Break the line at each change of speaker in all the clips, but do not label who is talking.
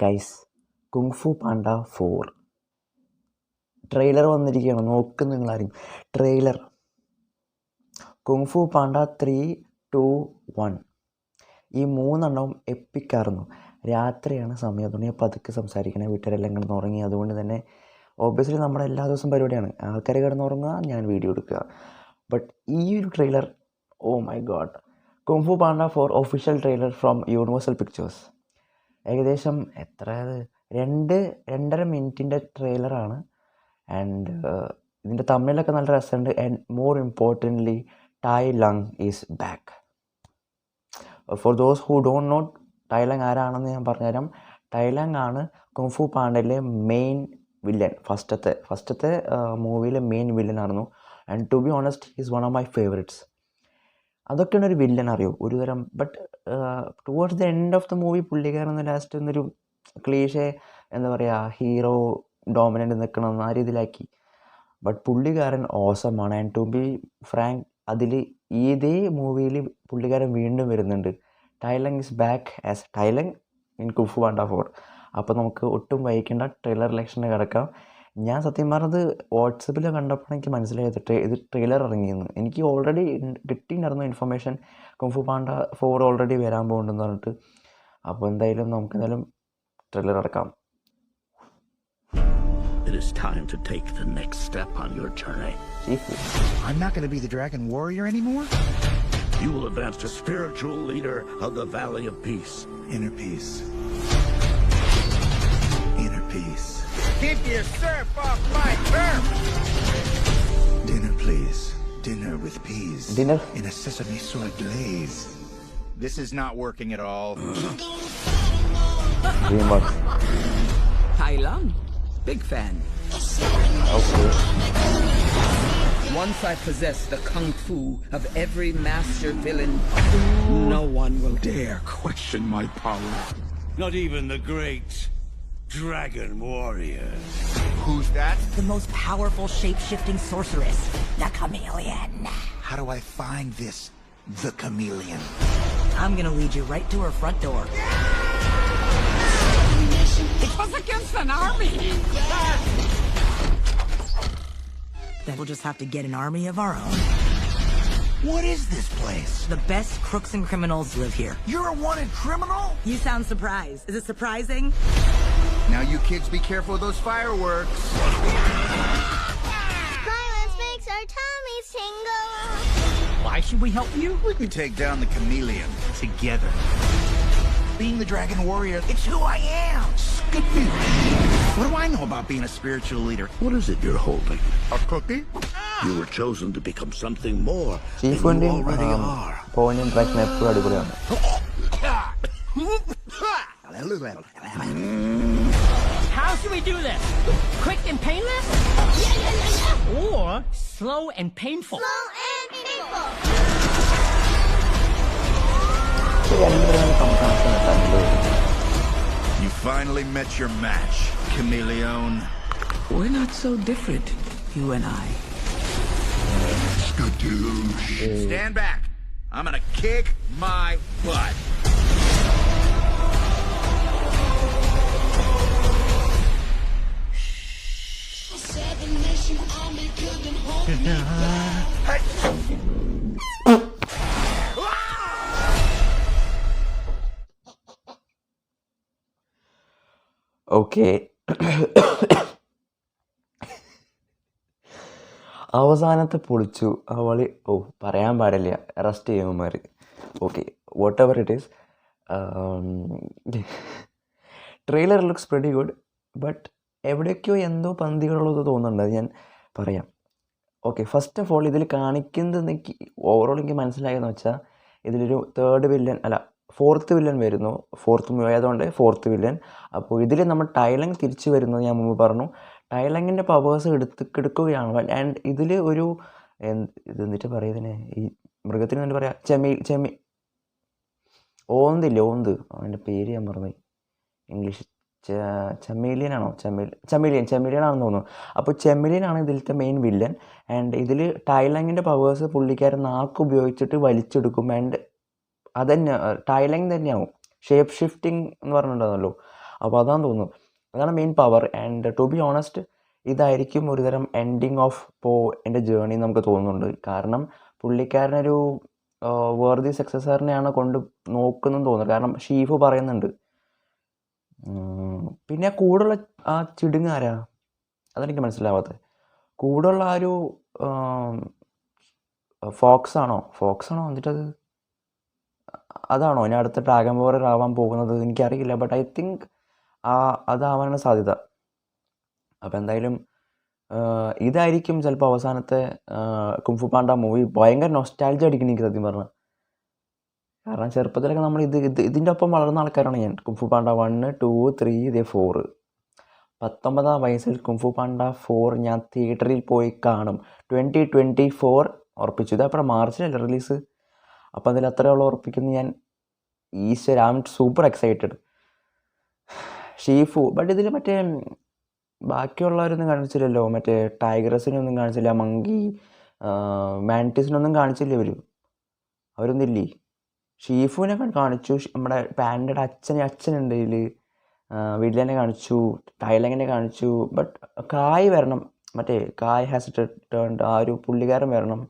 Guys, kung fu Panda 4 trailer വന്നിരിക്കുകയാണ്. നോക്കും നിങ്ങളാരും ട്രെയിലർ. കുങ്ഫു പാണ്ട 3, 2, 1 ഈ 3 എപ്പിക്കായിരുന്നു. രാത്രിയാണ് സമയം, അതുകൊണ്ട് ഞാൻ പതുക്കെ സംസാരിക്കണേ. വീട്ടുകാരെല്ലാം കിടന്ന് ഉറങ്ങി. അതുകൊണ്ട് തന്നെ ഓബ്വിയസ്ലി നമ്മുടെ എല്ലാ ദിവസവും പരിപാടിയാണ്, ആൾക്കാർ കിടന്നുറങ്ങുക, ഞാൻ വീഡിയോ എടുക്കുക. ബട്ട് ഈ ഒരു trailer, oh my god. Kung fu Panda 4 official trailer from Universal Pictures. ഏകദേശം എത്ര 2-2.5 മിനിറ്റിൻ്റെ ട്രെയിലറാണ്. ആൻഡ് ഇതിൻ്റെ തമ്മിലൊക്കെ നല്ല രസമുണ്ട്. And more importantly Tai Lung is back. For those who don't know Tai Lung ആരാണെന്ന് ഞാൻ പറഞ്ഞുതരാം. ടൈ ലങ് ആണ് കുങ്ഫു പാണ്ടയിലെ മെയിൻ വില്ലൻ. ഫസ്റ്റത്തെ മൂവിയിലെ മെയിൻ വില്ലൻ ആയിരുന്നു. And to be honest is one of my favourites. അതൊക്കെയാണ് ഒരു വില്ലൻ, അറിയോ, ഒരു തരം. But towards the end of the movie പുള്ളിക്കാരൻ ലാസ്റ്റ് എന്നൊരു ക്ലീഷേ, എന്താ പറയുക, ഹീറോ ഡോമിനൻ്റ് നിൽക്കണം ആ രീതിയിലാക്കി. ബട്ട് പുള്ളിക്കാരൻ ഓസമാണ്. ആൻഡ് ടു ബി ഫ്രാങ്ക്, അതിൽ ഇതേ മൂവിയിൽ പുള്ളിക്കാരൻ വീണ്ടും വരുന്നുണ്ട്. Tai Lung is back as Tai Lung in Kung Fu Panda 4. അപ്പോൾ നമുക്ക് ഒട്ടും വൈകിക്കേണ്ട ട്രെയിലർ ഇലക്ഷന് കിടക്കാം. ഞാൻ സത്യം പറഞ്ഞത് വാട്സപ്പിൽ കണ്ടപ്പോൾ എനിക്ക് മനസ്സിലായത് ഇത് ട്രെയിലർ ഇറങ്ങിയെന്ന്. എനിക്ക് ഓൾറെഡി കിട്ടിയിട്ടുണ്ടായിരുന്നു ഇൻഫർമേഷൻ, കുങ്ഫു പാണ്ട 4 ഓൾറെഡി വരാൻ പോകുന്നുണ്ടെന്ന് പറഞ്ഞിട്ട്. അപ്പോൾ എന്തായാലും നമുക്ക് ട്രെയിലർ ഇറക്കാം.
It is time to take the next step on your journey.
I'm not going to be the Dragon Warrior anymore?
You will advance to spiritual leader of the Valley of Peace.
Inner peace. Inner peace.
Keep your surf off my turf!
Dinner, please. Dinner with peas.
Dinner?
In a sesame soy glaze.
This is not working at all.
DreamWorks.
Tai Lung, big fan.
Okay.
Once I possess the kung fu of every master villain, no one will dare question my power.
Not even the great Dragon Warrior.
Who's that?
The most powerful shape-shifting sorceress, the Chameleon.
How do I find this, the chameleon?
I'm gonna lead you right to her front door.
It was against an army!
Then we'll just have to get an army of our own.
What is this place?
The best crooks and criminals live here.
You're a wanted criminal?
You sound surprised. Is it surprising?
Now you kids be careful of those fireworks.
Violence makes our tummies tingle.
Why should we help you?
We can take down the chameleon together. Being the Dragon Warrior, it's who I am. What do I know about being a spiritual leader?
What is it you're holding?
A cookie?
You were chosen to become something more than
chief
you
വണ്ടി
already are.
Point interaction എപ്പോഴും അടിപൊളിയാണ്.
How should we do this? Quick and painless? Or slow and painful?
Slow and painful.
You finally met your match, chameleon.
We're not so different, you and I.
Skadoosh.
Stand back. I'm gonna kick my butt.
Okay, അവസാനത്തെ പൊളിച്ചു അവളി. പറയാൻ പാടില്ല, arrest ചെയ്യുമാർ. Okay, whatever it is, trailer looks very good. But എവിടെയൊക്കെയോ എന്തോ പന്തികളുള്ളത് തോന്നുന്നുണ്ട്, അത് ഞാൻ പറയാം. ഓക്കെ, ഫസ്റ്റ് ഓഫ് ഓൾ ഇതിൽ കാണിക്കുന്നത് എനിക്ക് ഓവറോൾ എനിക്ക് മനസ്സിലായെന്ന് വെച്ചാൽ ഇതിലൊരു ഫോർത്ത് വില്ലൻ വരുന്നു. ഫോർത്ത് മൂവി ആയതുകൊണ്ട് ഫോർത്ത് വില്ലൻ. അപ്പോൾ ഇതിൽ നമ്മൾ ടൈ ലങ് തിരിച്ചു വരുന്നത് ഞാൻ മുമ്പ് പറഞ്ഞു. ടൈ ലങ്ങിൻ്റെ പവേഴ്സ് എടുക്കുകയാണ്. ആൻഡ് ഇതിൽ ഒരു എന്നിട്ട് പറയുന്നതിന് ഈ മൃഗത്തിന് എന്താ പറയുക, ഓന്ത് അവൻ്റെ പേര് ഞാൻ പറഞ്ഞു, ഇംഗ്ലീഷ് ചെമ്മീലിയനാണോ, ചെമ്മീലിയനാണെന്ന് തോന്നുന്നു. അപ്പോൾ ചെമ്മീലിയനാണ് ഇതിലത്തെ മെയിൻ വില്ലൻ. ആൻഡ് ഇതിൽ ടൈ ലങ്ങിൻ്റെ പവേഴ്സ് പുള്ളിക്കാരൻ നാക്ക് ഉപയോഗിച്ചിട്ട് വലിച്ചെടുക്കും. ആൻഡ് അതന്നെ ടൈ ലങ് തന്നെയാവും. ഷേപ്പ് ഷിഫ്റ്റിംഗ് എന്ന് പറഞ്ഞിട്ടുണ്ടല്ലോ, അപ്പോൾ അതാന്ന് തോന്നുന്നു, അതാണ് main power. And to be honest ഇതായിരിക്കും ഒരുതരം എൻഡിങ് ഓഫ് എൻ്റെ ജേർണി നമുക്ക് തോന്നുന്നുണ്ട്. കാരണം പുള്ളിക്കാരനൊരു വേർതി സക്സസറിനെയാണ് കൊണ്ട് നോക്കുന്നതെന്ന് തോന്നുന്നത്. കാരണം ഷീഫ് പറയുന്നുണ്ട്. പിന്നെ കൂടെയുള്ള ആ ചിടുങ്ങാരാ, അതെനിക്ക് മനസ്സിലാവാത്തത്. കൂടെയുള്ള ആ ഒരു ഫോക്സ് ആണോ എന്നിട്ടത് അതാണോ ഇനി അടുത്ത ഡ്രാഗൺ വാറിയർ ആവാൻ പോകുന്നത് എനിക്കറിയില്ല. ബട്ട് ഐ തിങ്ക് അതാവാനാണ് സാധ്യത. അപ്പോൾ എന്തായാലും ഇതായിരിക്കും ചിലപ്പോൾ അവസാനത്തെ കുംഫു പാണ്ട മൂവി. ഭയങ്കര നൊസ്റ്റാൾജി അടിക്കണം എനിക്ക് സത്യം പറഞ്ഞാൽ. കാരണം ചെറുപ്പത്തിലൊക്കെ നമ്മൾ ഇതിൻ്റെ ഒപ്പം വളർന്ന ആൾക്കാരാണ് ഞാൻ. Kung fu Panda 1, 2, 3, 4. 19-ാം വയസ്സിൽ കുംഫു പാണ്ട 4 ഞാൻ തിയേറ്ററിൽ പോയി കാണും. 2024 ഉറപ്പിച്ചു. ഇതപ്പോൾ മാർച്ചിലല്ലേ റിലീസ്. അപ്പോൾ അതിൽ അത്രയുള്ള ഉറപ്പിക്കുന്നു ഞാൻ. ഈശ്വര, I am super excited. Shifu, but ഇതിൽ മറ്റേ ബാക്കിയുള്ളവരൊന്നും കാണിച്ചില്ലല്ലോ. മറ്റേ ടൈഗ്രസിനൊന്നും കാണിച്ചില്ല, മങ്കി മാൻറ്റിസിനൊന്നും കാണിച്ചില്ല. അവരൊന്നും ഇല്ലേ. ഷീഫുവിനെ കാണിച്ചു, നമ്മുടെ പാൻഡയുടെ അച്ഛനുണ്ട് ഇതിൽ, വില്ലനെ കാണിച്ചു, ടൈലങ്ങിനെ കാണിച്ചു. ബട്ട് കായ് വരണം, മറ്റേ കായ് ഹാസ് ടേൺഡ്, ആ ഒരു പുള്ളിക്കാരൻ വരണം.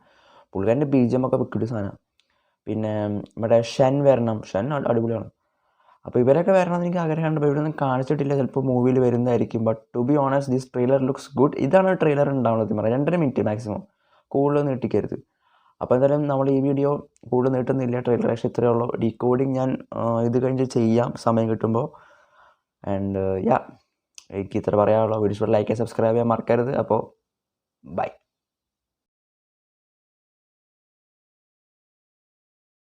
പുള്ളിക്കാരൻ്റെ ബീജമൊക്കെ വിൽക്കിട്ട് സാധനം. പിന്നെ നമ്മുടെ ഷൻ വരണം, ഷൻ അടിപൊളിയാണ്. അപ്പോൾ ഇവരൊക്കെ വരണമെന്ന് എനിക്ക് ആഗ്രഹമുണ്ട്. അപ്പോൾ ഇവരൊന്നും കാണിച്ചിട്ടില്ല, ചിലപ്പോൾ മൂവിയിൽ വരുന്നതായിരിക്കും. But to be honest this trailer looks good. ഇതാണ് ട്രെയിലർ ഉണ്ടാവുന്നത്. 2.5 മിനിറ്റ് മാക്സിമം, കൂടുതൽ നീട്ടിക്കരുത്. അപ്പോൾ എന്തായാലും നമ്മൾ ഈ വീഡിയോ കൂടുതൽ നീട്ടുന്നില്ല. ട്രെയിലർ പക്ഷേ ഇത്രയേ ഉള്ളൂ. ഡീകോഡിങ് ഞാൻ ഇത് കഴിഞ്ഞ് ചെയ്യാം സമയം കിട്ടുമ്പോൾ. ആൻഡ് എനിക്ക് ഇത്ര പറയാനുള്ളൂ. വീഡിയോ ലൈക്ക് സബ്സ്ക്രൈബ് ചെയ്യാൻ മറക്കരുത്. അപ്പോൾ ബൈ.